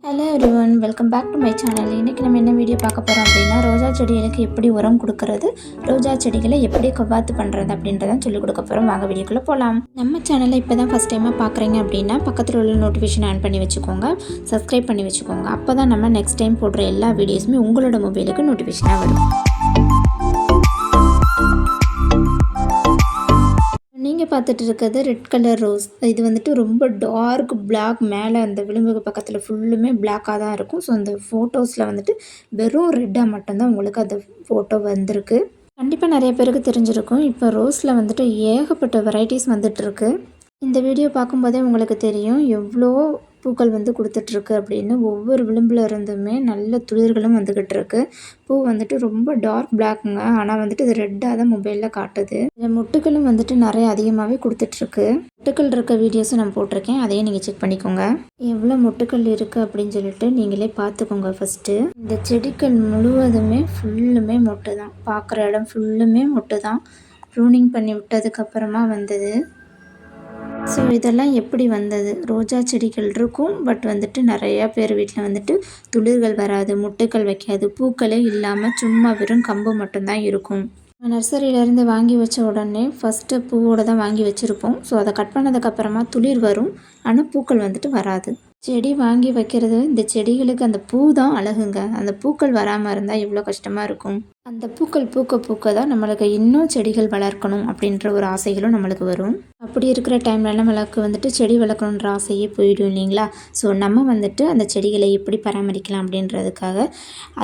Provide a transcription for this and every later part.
Hello everyone, welcome back to my channel. இன்றைக்கி நம்ம என்ன வீடியோ பார்க்க போகிறோம் அப்படின்னா, ரோஜா செடிகளுக்கு எப்படி உரம் கொடுக்கறது, ரோஜா செடிகளை எப்படி கவாத்து பண்ணுறது அப்படின்றதான் சொல்லிக் கொடுக்க போகிறோம். வாங்க வீடியோக்குள்ளே போகலாம். நம்ம சேனலை இப்போ தான் ஃபஸ்ட் டைமாக பார்க்குறீங்க அப்படின்னா பக்கத்தில் உள்ள நோட்டிஃபிகேஷன் ஆன் பண்ணி வச்சுக்கோங்க, சப்ஸ்கிரைப் பண்ணி வச்சுக்கோங்க. அப்போ தான் நம்ம நெக்ஸ்ட் டைம் போடுற எல்லா வீடியோஸுமே உங்களோட மொபைலுக்கு நோட்டிஃபிகேஷனாக வரும். நீங்கள் பார்த்துட்டு இருக்கிறது ரெட் கலர் ரோஸ். இது வந்துட்டு ரொம்ப டார்க் பிளாக், மேலே அந்த விளிம்புக்கு பக்கத்தில் ஃபுல்லுமே பிளாக்காக தான் இருக்கும். ஸோ அந்த ஃபோட்டோஸில் வந்துட்டு வெறும் ரெட்டாக மட்டும்தான் உங்களுக்கு அந்த ஃபோட்டோ வந்திருக்கு. கண்டிப்பாக நிறைய பேருக்கு தெரிஞ்சிருக்கும். இப்போ ரோஸில் வந்துட்டு ஏகப்பட்ட வெரைட்டிஸ் வந்துட்டுருக்கு. இந்த வீடியோ பார்க்கும்போதே உங்களுக்கு தெரியும் எவ்வளோ பூக்கள் வந்து கொடுத்துட்ருக்கு அப்படின்னு. ஒவ்வொரு விளிம்பில் இருந்துமே நல்ல துளிர்களும் வந்துக்கிட்டு இருக்கு. பூ வந்துட்டு ரொம்ப டார்க் பிளாக்குங்க, ஆனால் வந்துட்டு இது ரெட்டாக தான் மொபைலில் காட்டுது. இந்த மொட்டுக்களும் வந்துட்டு நிறைய அதிகமாகவே கொடுத்துட்ருக்கு. மொட்டுக்கள் இருக்க வீடியோஸும் நான் போட்டிருக்கேன், அதையும் நீங்கள் செக் பண்ணிக்கோங்க. எவ்வளோ மொட்டுக்கள் இருக்குது அப்படின்னு சொல்லிட்டு நீங்களே பார்த்துக்கோங்க. ஃபஸ்ட்டு இந்த செடிகள் முழுவதுமே ஃபுல்லுமே மொட்டு தான். பார்க்குற இடம் ஃபுல்லுமே மொட்டு தான். ப்ரூனிங் பண்ணி விட்டதுக்கப்புறமா வந்தது. ஸோ இதெல்லாம் எப்படி வந்தது? ரோஜா செடிகள் இருக்கும், பட் வந்துட்டு நிறையா பேர் வீட்டில் வந்துட்டு துளிர்கள் வராது, மொட்டுக்கள் வைக்காது, பூக்களே இல்லாமல் சும்மா வெறும் கம்பு மட்டும்தான் இருக்கும். நர்சரியிலேருந்து வாங்கி வச்ச உடனே ஃபஸ்ட்டு பூவோடு தான் வாங்கி வச்சுருப்போம். ஸோ அதை கட் பண்ணதுக்கப்புறமா துளிர் வரும், ஆனால் பூக்கள் வந்துட்டு வராது. செடி வாங்கி வைக்கிறது, இந்த செடிகளுக்கு அந்த பூ தான் அழகுங்க. அந்த பூக்கள் வராமல் இருந்தால் எவ்வளோ கஷ்டமாக இருக்கும். அந்த பூக்கள் பூக்க பூக்க தான் நம்மளுக்கு இன்னும் செடிகள் வளர்க்கணும் அப்படின்ற ஒரு ஆசைகளும் நம்மளுக்கு வரும். அப்படி இருக்கிற டைம்ல நம்மளுக்கு வந்துட்டு செடி வளர்க்கணுன்ற ஆசையே போயிடும் இல்லைங்களா? ஸோ நம்ம வந்துட்டு அந்த செடிகளை எப்படி பராமரிக்கலாம் அப்படின்றதுக்காக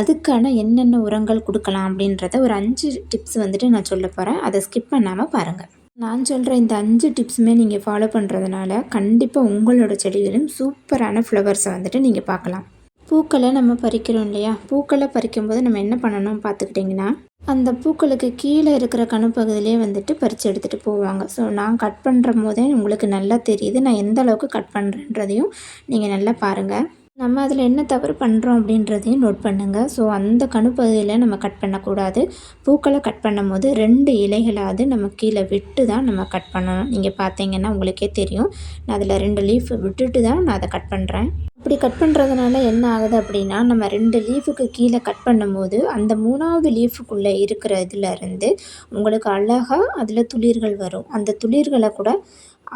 அதுக்கான என்னென்ன உரங்கள் கொடுக்கலாம் அப்படின்றத ஒரு 5 டிப்ஸ் வந்துட்டு நான் சொல்ல போகிறேன். அதை ஸ்கிப் பண்ணாமல் பாருங்கள். நான் சொல்கிற இந்த 5 டிப்ஸுமே நீங்கள் ஃபாலோ பண்ணுறதுனால கண்டிப்பாக உங்களோட செடிகளும் சூப்பரான ஃப்ளவர்ஸை வந்துட்டு நீங்கள் பார்க்கலாம். பூக்களை நம்ம பறிக்கிறோம் இல்லையா? பூக்களை பறிக்கும்போது நம்ம என்ன பண்ணணும் பார்த்துக்கிட்டிங்கன்னா, அந்த பூக்களுக்கு கீழே இருக்கிற கணுப்பகுதியிலே வந்துட்டு பறித்து எடுத்துகிட்டு போவாங்க. ஸோ நான் கட் பண்ணுற போதே உங்களுக்கு நல்லா தெரியுது நான் எந்த அளவுக்கு கட் பண்ணுறேன்றதையும் நீங்கள் நல்லா பாருங்கள். நம்ம அதில் என்ன தவறு பண்ணுறோம் அப்படின்றதையும் நோட் பண்ணுங்கள். ஸோ அந்த கணுப்பகுதியில் நம்ம கட் பண்ணக்கூடாது. பூக்களை கட் பண்ணும் போது 2 இலைகளாவது நம்ம கீழே விட்டு தான் நம்ம கட் பண்ணணும். நீங்கள் பார்த்தீங்கன்னா உங்களுக்கே தெரியும், நான் அதில் 2 லீஃப் விட்டுட்டு தான் நான் அதை கட் பண்ணுறேன். அப்படி கட் பண்ணுறதுனால என்ன ஆகுது அப்படின்னா, நம்ம 2 லீஃபுக்கு கீழே கட் பண்ணும்போது அந்த 3வது லீஃபுக்குள்ளே இருக்கிற இதிலருந்து உங்களுக்கு அழகாக அதில் துளிர்கள் வரும். அந்த துளிர்களை கூட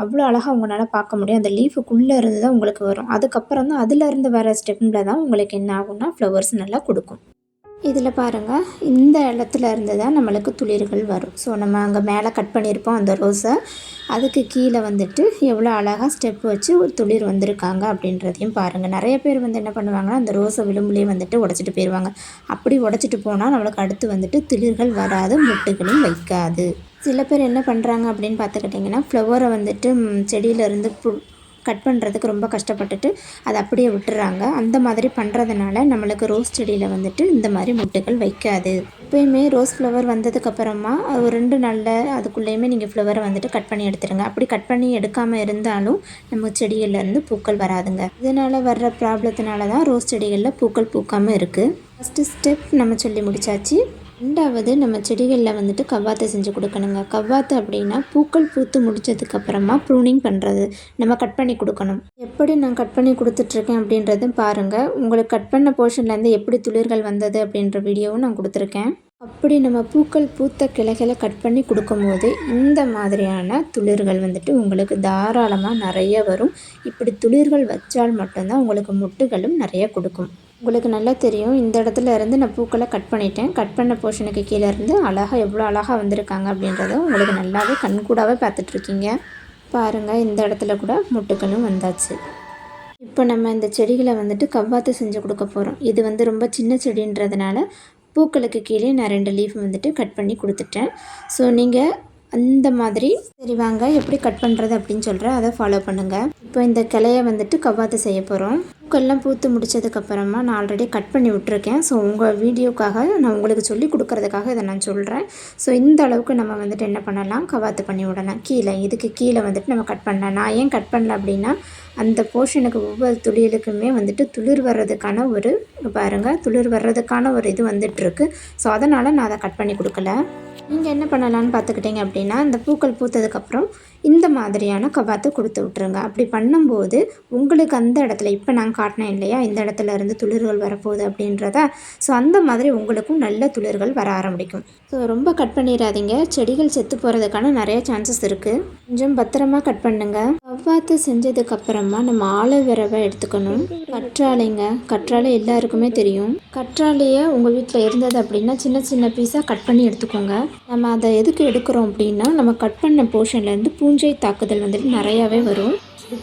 அவ்வளோ அழகாக உங்களால் பார்க்க முடியும். அந்த லீஃபுக்குள்ளே இருந்து தான் உங்களுக்கு வரும். அதுக்கப்புறம் தான் அதிலேருந்து வர ஸ்டெம்மில் தான் உங்களுக்கு என்ன ஆகும்னா ஃப்ளவர்ஸ் நல்லா கொடுக்கும். இதில் பாருங்கள், இந்த இடத்துல இருந்து தான் நம்மளுக்கு துளிர்கள் வரும். ஸோ நம்ம அங்கே மேலே கட் பண்ணியிருப்போம் அந்த ரோஸை, அதுக்கு கீழே வந்துட்டு எவ்வளோ அழகாக ஸ்டெப் வச்சு ஒரு துளிர் வந்திருக்காங்க அப்படின்றதையும் பாருங்கள். நிறைய பேர் வந்து என்ன பண்ணுவாங்கன்னா, அந்த ரோஸை விளிம்புலேயே வந்துட்டு உடச்சிட்டு போயிடுவாங்க. அப்படி உடச்சிட்டு போனால் நம்மளுக்கு அடுத்து வந்துட்டு துளிர்கள் வராது, மொட்டுகளும் வைக்காது. சில பேர் என்ன பண்ணுறாங்க அப்படின்னு பார்த்துக்கிட்டிங்கன்னா, ஃப்ளவரை வந்துட்டு செடியிலேருந்து கட் பண்ணுறதுக்கு ரொம்ப கஷ்டப்பட்டுட்டு அதை அப்படியே விட்டுறாங்க. அந்த மாதிரி பண்ணுறதுனால நம்மளுக்கு ரோஸ் செடியில் வந்துட்டு இந்த மாதிரி மொட்டுகள் வைக்காது. எப்போயுமே ரோஸ் ஃப்ளவர் வந்ததுக்கப்புறமா ஒரு 2 நாளில் அதுக்குள்ளேயுமே நீங்கள் ஃப்ளவரை வந்துட்டு கட் பண்ணி எடுத்துருங்க. அப்படி கட் பண்ணி எடுக்காமல் இருந்தாலும் நம்ம செடிகள்லேருந்து பூக்கள் வராதுங்க. இதனால் வர்ற ப்ராப்ளத்தினால தான் ரோஸ் செடிகளில் பூக்கள் பூக்காமல் இருக்குது. ஃபஸ்ட்டு ஸ்டெப் நம்ம சொல்லி முடித்தாச்சு. 2வது நம்ம செடிகளில் வந்துட்டு கவ்வாத்தை செஞ்சு கொடுக்கணுங்க. கவ்வாத்து அப்படின்னா பூக்கள் பூத்து முடித்ததுக்கப்புறமா ப்ரூனிங் பண்ணுறது, நம்ம கட் பண்ணி கொடுக்கணும். எப்படி நான் கட் பண்ணி கொடுத்துட்ருக்கேன் அப்படின்றதும் பாருங்கள். உங்களுக்கு கட் பண்ண போர்ஷன்லேருந்து எப்படி துளிர்கள் வந்தது அப்படின்ற வீடியோவும் நான் கொடுத்துருக்கேன். அப்படி நம்ம பூக்கள் பூத்த கிளைகளை கட் பண்ணி கொடுக்கும்போது இந்த மாதிரியான துளிர்கள் வந்துட்டு உங்களுக்கு தாராளமாக நிறைய வரும். இப்படி துளிர்கள் வச்சால் மட்டும்தான் உங்களுக்கு மொட்டுகளும் நிறைய கொடுக்கும். உங்களுக்கு நல்லா தெரியும், இந்த இடத்துல இருந்து நான் பூக்களை கட் பண்ணிட்டேன். கட் பண்ண போர்ஷனுக்கு கீழே இருந்து அழகாக எவ்வளோ அழகாக வந்திருக்காங்க அப்படின்றத உங்களுக்கு நல்லாவே கண்கூடாவே பார்த்துட்ருக்கீங்க. பாருங்கள், இந்த இடத்துல கூட மொட்டுக்களும் வந்தாச்சு. இப்போ நம்ம இந்த செடிகளை வந்துட்டு கவ்வாத்து செஞ்சு கொடுக்க போகிறோம். இது வந்து ரொம்ப சின்ன செடின்றதுனால பூக்களுக்கு கீழே நான் 2 லீஃப் வந்துட்டு கட் பண்ணி கொடுத்துட்டேன். ஸோ நீங்கள் அந்த மாதிரி சரி வாங்க எப்படி கட் பண்ணுறது அப்படின்னு சொல்கிறேன், அதை ஃபாலோ பண்ணுங்கள். இப்போ இந்த கிளையை வந்துட்டு கவ்வாத்து செய்ய போகிறோம். பூக்கள்லாம் பூத்து முடித்ததுக்கப்புறமா நான் ஆல்ரெடி கட் பண்ணி விட்டுருக்கேன். ஸோ உங்கள் வீடியோக்காக நான் உங்களுக்கு சொல்லி கொடுக்குறதுக்காக இதை நான் சொல்கிறேன். ஸோ இந்த அளவுக்கு நம்ம வந்துட்டு என்ன பண்ணலாம், கவாத்து பண்ணி விடலாம். கீழே இதுக்கு கீழே வந்துட்டு நம்ம கட் பண்ணலாம். நான் ஏன் கட் பண்ணல அப்படின்னா, அந்த போர்ஷனுக்கு ஒவ்வொரு துளிர்களுக்குமே வந்துட்டு துளிர் வர்றதுக்கான ஒரு பாருங்கள், துளிர் வர்றதுக்கான ஒரு இது வந்துட்டுருக்கு. ஸோ அதனால் நான் அதை கட் பண்ணி கொடுக்கல. நீங்கள் என்ன பண்ணலான்னு பார்த்துக்கிட்டிங்க அப்படின்னா, இந்த பூக்கள் பூத்ததுக்கப்புறம் இந்த மாதிரியான கவாத்து கொடுத்து விட்ருங்க. அப்படி பண்ணும்போது உங்களுக்கு அந்த இடத்துல இப்போ நான் காட்டினேன் இல்லையா, இந்த இடத்துல இருந்து துளிர்கள் வரப்போகுது அப்படின்றத. ஸோ அந்த மாதிரி உங்களுக்கும் நல்ல துளிர்கள் வர ஆரம்பிக்கும். ஸோ ரொம்ப கட் பண்ணிடாதீங்க, செடிகள் செத்து போகிறதுக்கான நிறைய சான்சஸ் இருக்குது. கொஞ்சம் பத்திரமா கட் பண்ணுங்க. கவ்வாத்து செஞ்சதுக்கப்புறமா நம்ம ஆலோவேராவை எடுத்துக்கணும். கற்றாழை எல்லாருக்குமே தெரியும். கற்றாழையை உங்கள் வீட்டில் இருந்தது அப்படின்னா சின்ன சின்ன பீஸாக கட் பண்ணி எடுத்துக்கோங்க. நம்ம அதை எதுக்கு எடுக்கிறோம் அப்படின்னா, நம்ம கட் பண்ண போர்ஷன்லேருந்து பூஞ்சை தாக்குதல் வந்துட்டு நிறையாவே வரும்.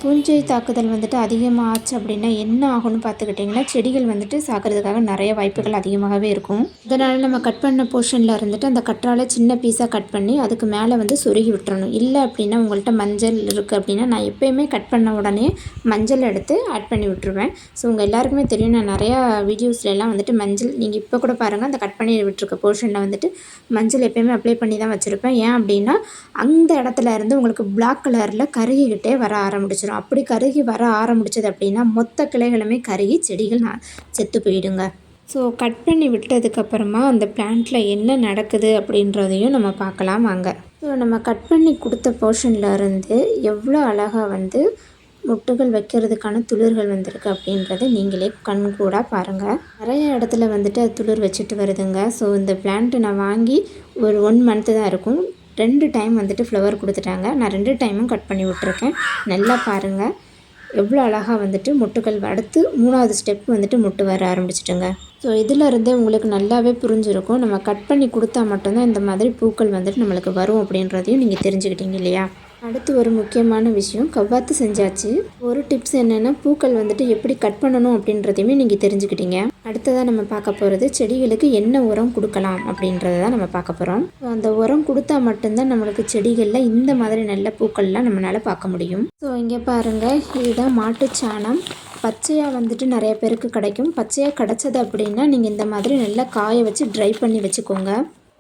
பூஞ்சை தாக்குதல் வந்துட்டு அதிகமாக ஆச்சு அப்படின்னா என்ன ஆகும்னு பார்த்துக்கிட்டிங்கன்னா, செடிகள் வந்துட்டு சாகிறதுக்காக நிறைய வாய்ப்புகள் அதிகமாகவே இருக்கும். இதனால் நம்ம கட் பண்ண போர்ஷனில் இருந்துட்டு அந்த கற்றாழை சின்ன பீஸாக கட் பண்ணி அதுக்கு மேலே வந்து சொருகி விட்டுறணும். இல்லை அப்படின்னா உங்கள்கிட்ட மஞ்சள் இருக்குது அப்படின்னா, நான் எப்போயுமே கட் பண்ண உடனே மஞ்சள் எடுத்து ஆட் பண்ணி விட்டுருவேன். ஸோ உங்கள் எல்லாருக்குமே தெரியும், நான் நிறையா வீடியோஸ்லாம் வந்துட்டு மஞ்சள், நீங்கள் இப்போ கூட பாருங்கள், அந்த கட் பண்ணி விட்டுருக்க போர்ஷனில் வந்துட்டு மஞ்சள் எப்போயுமே அப்ளை பண்ணி தான் வச்சுருப்பேன். ஏன் அப்படின்னா அந்த இடத்துல இருந்து உங்களுக்கு பிளாக் கலரில் கருகிக்கிட்டே வர ஆரம்பிச்சிடும். அப்படி கருகி வர ஆரம்பிச்சது அப்படின்னா மொத்த கிளைகளுமே கருகி செடிகள் செத்து போயிடுங்க. ஸோ கட் பண்ணி விட்டதுக்கப்புறமா அந்த பிளான்ட்டில் என்ன நடக்குது அப்படின்றதையும் நம்ம பார்க்கலாம் வாங்க. ஸோ நம்ம கட் பண்ணி கொடுத்த போர்ஷனில் இருந்து எவ்வளோ அழகாக வந்து மொட்டுகள் வைக்கிறதுக்கான துளிர்கள் வந்திருக்கு அப்படின்றத நீங்களே கண்கூடாக பாருங்கள். நிறைய இடத்துல வந்துட்டு அது துளிர் வச்சுட்டு வருதுங்க. ஸோ இந்த பிளான்ட்டு நான் வாங்கி ஒரு 1 மந்த்து தான் இருக்கும். 2 டைம் வந்துட்டு ஃப்ளவர் கொடுத்துட்டாங்க. நான் 2 டைமும் கட் பண்ணி விட்டுருக்கேன். நல்லா பாருங்கள் எவ்வளோ அழகாக வந்துட்டு மொட்டுகள். அடுத்து 3வது ஸ்டெப் வந்துட்டு மொட்டு வர ஆரம்பிச்சிட்டுங்க. ஸோ இதில் இருந்தே உங்களுக்கு நல்லாவே புரிஞ்சிருக்கும், நம்ம கட் பண்ணி கொடுத்தா மட்டும்தான் இந்த மாதிரி பூக்கள் வந்துட்டு நம்மளுக்கு வரும் அப்படின்றதையும் நீங்கள் தெரிஞ்சுக்கிட்டீங்க இல்லையா. அடுத்து ஒரு முக்கியமான விஷயம், கவ்வாத்து செஞ்சாச்சு. ஒரு டிப்ஸ் என்னென்னா, பூக்கள் வந்துட்டு எப்படி கட் பண்ணணும் அப்படின்றதையுமே நீங்கள் தெரிஞ்சுக்கிட்டீங்க. அடுத்ததாக நம்ம பார்க்க போகிறது செடிகளுக்கு என்ன உரம் கொடுக்கலாம் அப்படின்றத தான் நம்ம பார்க்க போகிறோம். அந்த உரம் கொடுத்தா மட்டும்தான் நம்மளுக்கு செடிகளில் இந்த மாதிரி நல்ல பூக்கள்லாம் நம்மளால் பார்க்க முடியும். ஸோ இங்கே பாருங்கள், இதுதான் மாட்டுச்சாணம். பச்சையாக வந்துட்டு நிறைய பேருக்கு கிடைக்கும். பச்சையாக கிடச்சது அப்படின்னா நீங்கள் இந்த மாதிரி நல்லா காய வச்சு ட்ரை பண்ணி வச்சுக்கோங்க.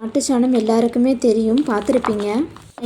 மாட்டுச்சாணம் எல்லாருக்குமே தெரியும், பார்த்துருப்பீங்க.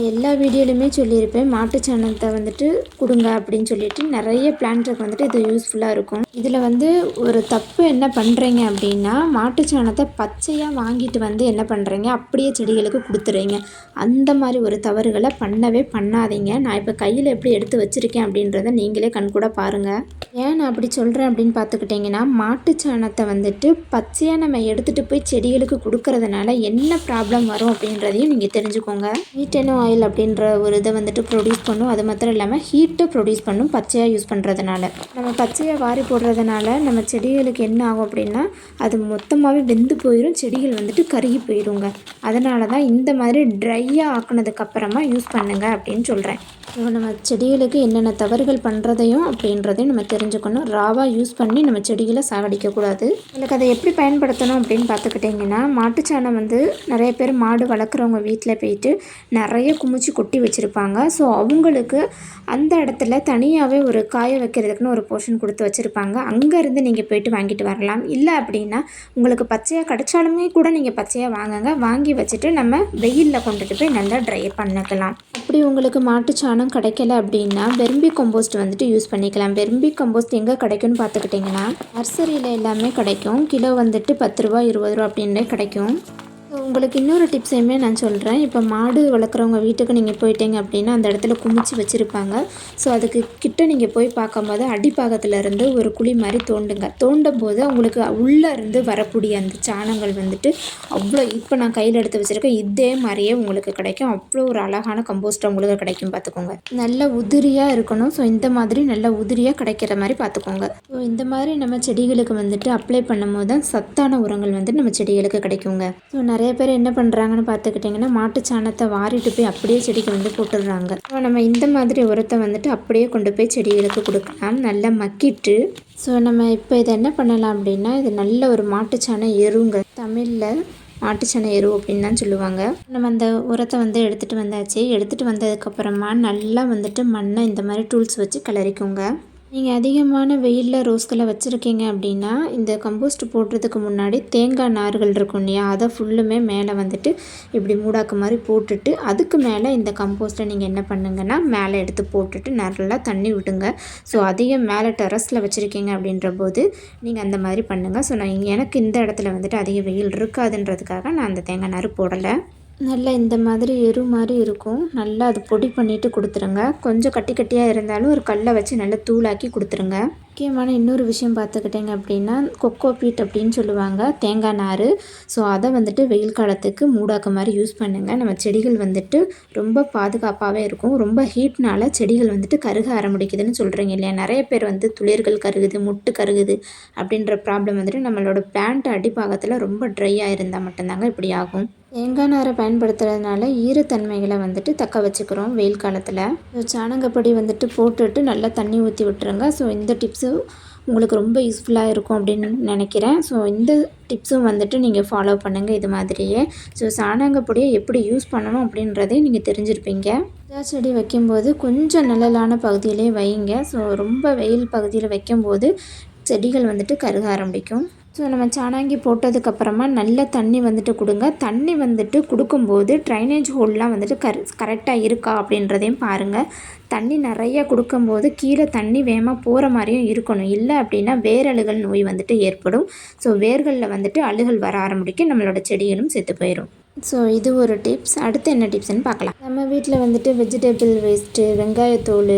எல்லா வீடியோலையுமே சொல்லியிருப்பேன், மாட்டுச்சாணத்தை வந்துட்டு கொடுங்க அப்படின்னு சொல்லிட்டு. நிறைய பிளான்ட்டுக்கு வந்துட்டு இது யூஸ்ஃபுல்லாக இருக்கும். இதில் வந்து ஒரு தப்பு என்ன பண்ணுறீங்க அப்படின்னா, மாட்டுச்சாணத்தை பச்சையாக வாங்கிட்டு வந்து என்ன பண்ணுறீங்க, அப்படியே செடிகளுக்கு கொடுத்துறீங்க. அந்த மாதிரி ஒரு தவறுகளை பண்ணவே பண்ணாதீங்க. நான் இப்போ கையில் எப்படி எடுத்து வச்சுருக்கேன் அப்படின்றத நீங்களே கண்கூட பாருங்கள். ஏன் நான் அப்படி சொல்கிறேன் அப்படின்னு பார்த்துக்கிட்டிங்கன்னா, மாட்டுச்சாணத்தை வந்துட்டு பச்சையாக நம்ம எடுத்துகிட்டு போய் செடிகளுக்கு கொடுக்கறதுனால என்ன ப்ராப்ளம் வரும் அப்படின்றதையும் நீங்கள் தெரிஞ்சுக்கோங்க. மீட்டனோ ஆயில் அப்படின்ற ஒரு இதை வந்துட்டு ப்ரொடியூஸ் பண்ணும். அது மாத்திரம் இல்லாமல் ஹீட்டை ப்ரொடியூஸ் பண்ணும் பச்சையாக யூஸ் பண்ணுறதுனால. நம்ம பச்சையாக வாரி போடுறதுனால நம்ம செடிகளுக்கு என்ன ஆகும் அப்படின்னா, அது மொத்தமாகவே வெந்து போயிடும், செடிகள் வந்துட்டு கருகி போயிடுங்க. அதனால தான் இந்த மாதிரி ட்ரையாக ஆக்குனதுக்கப்புறமா யூஸ் பண்ணுங்க அப்படின்னு சொல்கிறேன். நம்ம செடிகளுக்கு என்னென்ன தவறுகள் பண்ணுறதையும் அப்படின்றதையும் நம்ம தெரிஞ்சுக்கணும். ராவாக யூஸ் பண்ணி நம்ம செடிகளை சாகடிக்கக்கூடாது. உங்களுக்கு அதை எப்படி பயன்படுத்தணும் அப்படின்னு பார்த்துக்கிட்டிங்கன்னா, மாட்டுச்சாணம் வந்து நிறைய பேர் மாடு வளர்க்குறவங்க வீட்டில் போயிட்டு நிறைய குமிச்சு கொட்டி வச்சுருப்பாங்க. ஸோ அவங்களுக்கு அந்த இடத்துல தனியாகவே ஒரு காய வைக்கிறதுக்குன்னு ஒரு போர்ஷன் கொடுத்து வச்சுருப்பாங்க. அங்கேருந்து நீங்கள் போயிட்டு வாங்கிட்டு வரலாம். இல்லை அப்படின்னா உங்களுக்கு பச்சையாக கிடைச்சாலுமே கூட நீங்கள் பச்சையாக வாங்குங்க. வாங்கி வச்சுட்டு நம்ம வெயிலில் கொண்டுட்டு போய் நல்லா ட்ரை பண்ணிக்கலாம். அப்படி உங்களுக்கு மாட்டுச்சாணம் கிடைக்கல அப்படின்னா வெர்மி கம்போஸ்ட் வந்துட்டு யூஸ் பண்ணிக்கலாம். வெர்மி கம்போஸ்ட் எங்கே கிடைக்கும்னு பார்த்துக்கிட்டிங்கன்னா, நர்சரியில் எல்லாமே கிடைக்கும். கிலோ வந்துட்டு 10 ரூபா 20 ரூபா அப்படின்னே கிடைக்கும். உங்களுக்கு இன்னொரு டிப்ஸையுமே நான் சொல்கிறேன். இப்போ மாடு வளர்க்குறவங்க வீட்டுக்கு நீங்கள் போயிட்டீங்க அப்படின்னா அந்த இடத்துல குமிச்சு வச்சுருப்பாங்க. ஸோ அதுக்கு கிட்ட நீங்கள் போய் பார்க்கும்போது அடிப்பாகத்துலேருந்து ஒரு குழி மாதிரி தோண்டுங்க. தோண்டும் போது உங்களுக்கு உள்ளே இருந்து வரக்கூடிய அந்த சாணங்கள் வந்துட்டு அவ்வளோ, இப்போ நான் கையில் எடுத்து வச்சுருக்கேன், இதே மாதிரியே உங்களுக்கு கிடைக்கும். அவ்வளோ ஒரு அழகான கம்போஸ்ட் உங்களுக்கு கிடைக்கும். பார்த்துக்கோங்க, நல்ல உதிரியாக இருக்கணும். ஸோ இந்த மாதிரி நல்ல உதிரியாக கிடைக்கிற மாதிரி பார்த்துக்கோங்க. ஸோ இந்த மாதிரி நம்ம செடிகளுக்கு வந்துட்டு அப்ளை பண்ணும் போது தான் சத்தான உரங்கள் வந்துட்டு நம்ம செடிகளுக்கு கிடைக்குங்க. ஸோ நிறைய பேர் என்ன பண்ணுறாங்கன்னு பார்த்துக்கிட்டிங்கன்னா, மாட்டுச்சாணத்தை வாரிட்டு போய் அப்படியே செடிக்கு வந்து போட்டுடுறாங்க. ஸோ நம்ம இந்த மாதிரி உரத்தை வந்துட்டு அப்படியே கொண்டு போய் செடிகளுக்கு கொடுக்கலாம், நல்லா மக்கிட்டு. ஸோ நம்ம இப்போ இதை என்ன பண்ணலாம் அப்படின்னா, இது நல்ல ஒரு மாட்டுச்சாண எருங்க, தமிழில் மாட்டுச்சாண எரு அப்படின்னு தான் சொல்லுவாங்க. நம்ம அந்த உரத்தை வந்து எடுத்துகிட்டு வந்தாச்சு. எடுத்துகிட்டு வந்ததுக்கப்புறமா நல்லா வந்துட்டு மண்ணை இந்த மாதிரி டூல்ஸ் வச்சு கிளறிக்கோங்க. நீங்கள் அதிகமான வெயிலில் ரோஸ்களை வச்சுருக்கீங்க அப்படின்னா, இந்த கம்போஸ்ட் போடுறதுக்கு முன்னாடி தேங்காய் நார்கள் இருக்கும் இல்லையா, அதை ஃபுல்லுமே மேலே வந்துட்டு இப்படி மூடாக்கு மாதிரி போட்டுட்டு அதுக்கு மேலே இந்த கம்போஸ்ட்டை நீங்கள் என்ன பண்ணுங்கன்னா மேலே எடுத்து போட்டுட்டு நல்லா தண்ணி விட்டுங்க. ஸோ அதிகம் மேலே டெரஸில் வச்சுருக்கீங்க அப்படின்ற போது நீங்கள் அந்த மாதிரி பண்ணுங்கள். ஸோ எனக்கு இந்த இடத்துல வந்துட்டு அதிக வெயில் இருக்காதுன்றதுக்காக நான் அந்த தேங்காய் நார் போடலை. நல்லா இந்த மாதிரி எரு மாதிரி இருக்கும். நல்லா அது பொடி பண்ணிவிட்டு கொடுத்துருங்க. கொஞ்சம் கட்டி கட்டியாக இருந்தாலும் ஒரு கல்லை வச்சு நல்லா தூளாக்கி கொடுத்துருங்க. முக்கியமான இன்னொரு விஷயம் பார்த்துக்கிட்டிங்க அப்படின்னா கொக்கோ பீட் அப்படின்னு சொல்லுவாங்க, தேங்காய் நார். ஸோ அதை வந்துட்டு வெயில் காலத்துக்கு மூடாக்கு மாதிரி யூஸ் பண்ணுங்கள். நம்ம செடிகள் வந்துட்டு ரொம்ப பாதுகாப்பாகவே இருக்கும். ரொம்ப ஹீட்னால செடிகள் வந்துட்டு கருக ஆரம்பிக்குதுன்னு சொல்கிறீங்க இல்லையா? நிறைய பேர் வந்து துளிர்கள் கருகுது, முட்டு கருகுது அப்படின்ற ப்ராப்ளம் வந்துட்டு நம்மளோட பிளான்ட் அடிப்பாகத்தில் ரொம்ப ட்ரையாக இருந்தால் மட்டும்தாங்க இப்படி ஆகும். தேங்காய் நாரை பயன்படுத்துறதுனால ஈரத்தன்மைகளை வந்துட்டு தக்க வச்சுக்கிறோம் வெயில் காலத்தில். சாணகப்பொடி வந்துட்டு போட்டுட்டு நல்லா தண்ணி ஊற்றி விட்டுருங்க. ஸோ இந்த டிப்ஸு உங்களுக்கு ரொம்ப யூஸ்ஃபுல்லாக இருக்கும் அப்படின்னு நினைக்கிறேன். ஸோ இந்த டிப்ஸும் வந்துட்டு நீங்கள் ஃபாலோ பண்ணுங்கள் இது மாதிரியே. ஸோ சாணகப்பொடியை எப்படி யூஸ் பண்ணணும் அப்படின்றதையும் நீங்கள் தெரிஞ்சிருப்பீங்க. செடி வைக்கும்போது கொஞ்சம் நிழலான பகுதியிலே வைங்க. ஸோ ரொம்ப வெயில் பகுதியில் வைக்கும்போது செடிகள் வந்துட்டு கருக ஆரம்பிக்கும். ஸோ நம்ம சாணாங்கி போட்டதுக்கப்புறமா நல்ல தண்ணி வந்துட்டு கொடுங்க. தண்ணி வந்துட்டு கொடுக்கும்போது ட்ரைனேஜ் ஹோல்லாம் வந்துட்டு கரெக்டாக இருக்கா அப்படின்றதையும் பாருங்கள். தண்ணி நிறையா கொடுக்கும்போது கீழே தண்ணி வேகமாக போகிற மாதிரியும் இருக்கணும். இல்லை அப்படின்னா வேரழுகல் நோய் வந்துட்டு ஏற்படும். ஸோ வேர்களில் வந்துட்டு அழுகல் வர ஆரம்பிக்கும், நம்மளோட செடிகளும் செத்து போயிடும். ஸோ இது ஒரு டிப்ஸ். அடுத்து என்ன டிப்ஸ்ன்னு பார்க்கலாம். நம்ம வீட்டில் வந்துட்டு வெஜிடபிள் வேஸ்ட்டு, வெங்காயத்தோல்,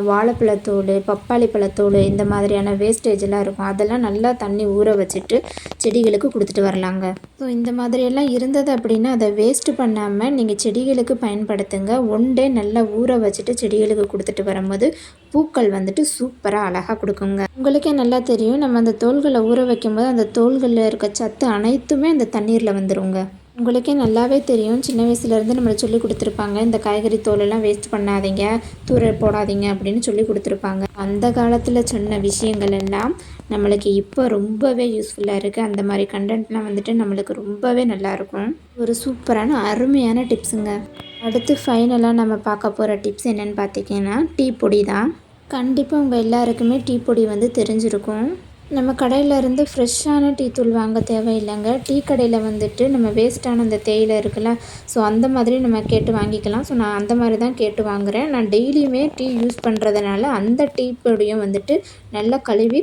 வாழைப்பழத்தோல், பப்பாளி பழத்தோல் இந்த மாதிரியான வேஸ்டேஜ் எல்லாம் இருக்கும். அதெல்லாம் நல்லா தண்ணி ஊற வச்சுட்டு செடிகளுக்கு கொடுத்துட்டு வரலாங்க. ஸோ இந்த மாதிரியெல்லாம் இருந்தது அப்படின்னா அதை வேஸ்ட்டு பண்ணாமல் நீங்கள் செடிகளுக்கு பயன்படுத்துங்க. ஒன் டே நல்லா ஊற வச்சுட்டு செடிகளுக்கு கொடுத்துட்டு வரும்போது பூக்கள் வந்துட்டு சூப்பராக அழகாக கொடுக்குங்க. உங்களுக்கே நல்லா தெரியும், நம்ம அந்த தோல்களை ஊற வைக்கும்போது அந்த தோல்களில் இருக்க சத்து அனைத்துமே அந்த தண்ணீரில் வந்துருங்க. உங்களுக்கே நல்லாவே தெரியும், சின்ன வயசுலேருந்து நம்மளை சொல்லி கொடுத்துருப்பாங்க, இந்த காய்கறி தோலெல்லாம் வேஸ்ட் பண்ணாதீங்க, தூர போடாதீங்க அப்படின்னு சொல்லி கொடுத்துருப்பாங்க. அந்த காலத்தில் சொன்ன விஷயங்கள் எல்லாம் நம்மளுக்கு இப்போ ரொம்பவே யூஸ்ஃபுல்லாக இருக்குது. அந்த மாதிரி கண்டென்ட்லாம் வந்துட்டு நம்மளுக்கு ரொம்பவே நல்லாயிருக்கும். ஒரு சூப்பரான அருமையான டிப்ஸுங்க. அடுத்து ஃபைனலாக நம்ம பார்க்க போகிற டிப்ஸ் என்னென்னு பார்த்தீங்கன்னா டீ பொடி தான். கண்டிப்பாக உங்கள் எல்லாருக்குமே டீ பொடி வந்து தெரிஞ்சிருக்கும். நம்ம கடையிலேருந்து ஃப்ரெஷ்ஷான டீ தூள் வாங்க தேவையில்லைங்க. டீ கடையில் வந்துட்டு நம்ம வேஸ்ட்டான அந்த தேயிலை இருக்குல்ல, ஸோ அந்த மாதிரி நம்ம கேட்டு வாங்கிக்கலாம். ஸோ நான் அந்த மாதிரி தான் கேட்டு வாங்குகிறேன். நான் டெய்லியுமே டீ யூஸ் பண்ணுறதுனால அந்த டீ பொடியும் வந்துட்டு நல்லா கழுவி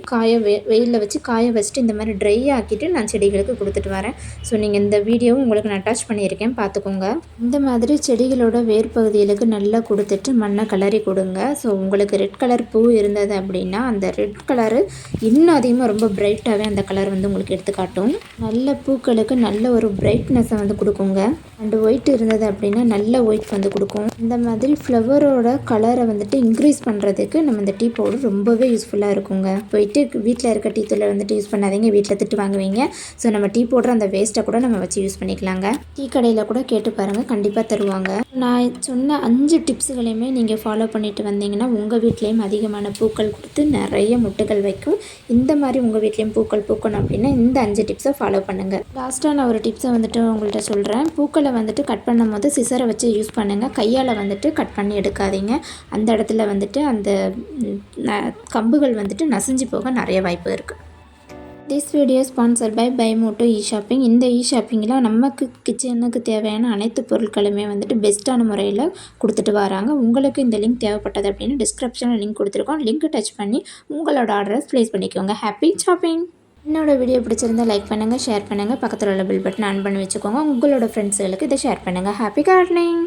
வெயிலில் வச்சு காய வச்சுட்டு இந்த மாதிரி ட்ரை ஆக்கிட்டு நான் செடிகளுக்கு கொடுத்துட்டு வரேன். ஸோ நீங்கள் இந்த வீடியோவும் உங்களுக்கு நான் அட்டாச் பண்ணியிருக்கேன், பார்த்துக்கோங்க. இந்த மாதிரி செடிகளோட வேர் பகுதிகளுக்கு நல்லா கொடுத்துட்டு மண்ணை கலரி கொடுங்க. ஸோ உங்களுக்கு ரெட் கலர் பூ இருந்தது அப்படின்னா அந்த ரெட் கலரு இன்னும் அதிகமாக ரொம்ப பிரைட்டாகவே அந்த கலர் வந்து உங்களுக்கு எடுத்துக்காட்டும். நல்ல பூக்களுக்கு நல்ல ஒரு பிரைட்னஸை வந்து கொடுக்குங்க. அண்டு ஒயிட் இருந்தது அப்படின்னா நல்ல ஒயிட் வந்து கொடுக்கும். இந்த மாதிரி ஃப்ளவரோட கலரை வந்துட்டு இன்க்ரீஸ் பண்ணுறதுக்கு நம்ம இந்த டீ பவுடர் ரொம்பவே யூஸ்ஃபுல்லாக இருக்குங்க. போயிட்டு வீட்டில் இருக்க டீ தூளை வந்துட்டு யூஸ் பண்ணாதீங்க, வீட்டில் திட்டு வாங்குவீங்க. ஸோ நம்ம டீ பவுடர் அந்த வேஸ்ட்டை கூட நம்ம வச்சு யூஸ் பண்ணிக்கலாங்க. டீ கடையில் கூட கேட்டு பாருங்கள், கண்டிப்பாக தருவாங்க. நான் சொன்ன 5 டிப்ஸுகளையுமே நீங்கள் ஃபாலோ பண்ணிட்டு வந்தீங்கன்னா உங்கள் வீட்லேயும் அதிகமான பூக்கள் கொடுத்து நிறைய முட்டுகள் வைக்கும். இந்த மாதிரி உங்கள் வீட்லேயும் பூக்கள் பூக்கணும் அப்படின்னா இந்த 5 டிப்ஸை ஃபாலோ பண்ணுங்கள். லாஸ்ட்டாக நான் ஒரு டிப்ஸை வந்துட்டு உங்கள்கிட்ட சொல்கிறேன். பூக்களை வந்துட்டு கட் பண்ணும் போது சிசரை வச்சு யூஸ் பண்ணுங்கள். கையால் வந்துட்டு கட் பண்ணி எடுக்காதீங்க. அந்த இடத்துல வந்துட்டு அந்த கம்புகள் வந்துட்டு நசிஞ்சு போக நிறைய வாய்ப்பு இருக்குது. This video sponsor by Moto shopping. இந்த ஷாப்பிங்கில் நமக்கு கிச்சனுக்கு தேவையான அனைத்து பொருட்களுமே வந்துட்டு பெஸ்ட்டான முறையில் கொடுத்துட்டு வராங்க. உங்களுக்கு இந்த லிங்க் தேவைப்பட்டது அப்படின்னு டிஸ்கிரிப்ஷனில் லிங்க் கொடுத்துருக்கோம். லிங்க் டச் பண்ணி உங்களோட ஆர்டரை ப்ளேஸ் பண்ணிக்கோங்க. Happy shopping. என்னோட வீடியோ பிடிச்சிருந்தால் லைக் பண்ணுங்கள், ஷேர் பண்ணுங்கள், பக்கத்தில் உள்ள பெல் பட்டன் ஆன் பண்ணி வச்சுக்கோங்க. உங்களோட ஃப்ரெண்ட்ஸுகளுக்கு இதை ஷேர் பண்ணுங்கள். Happy gardening.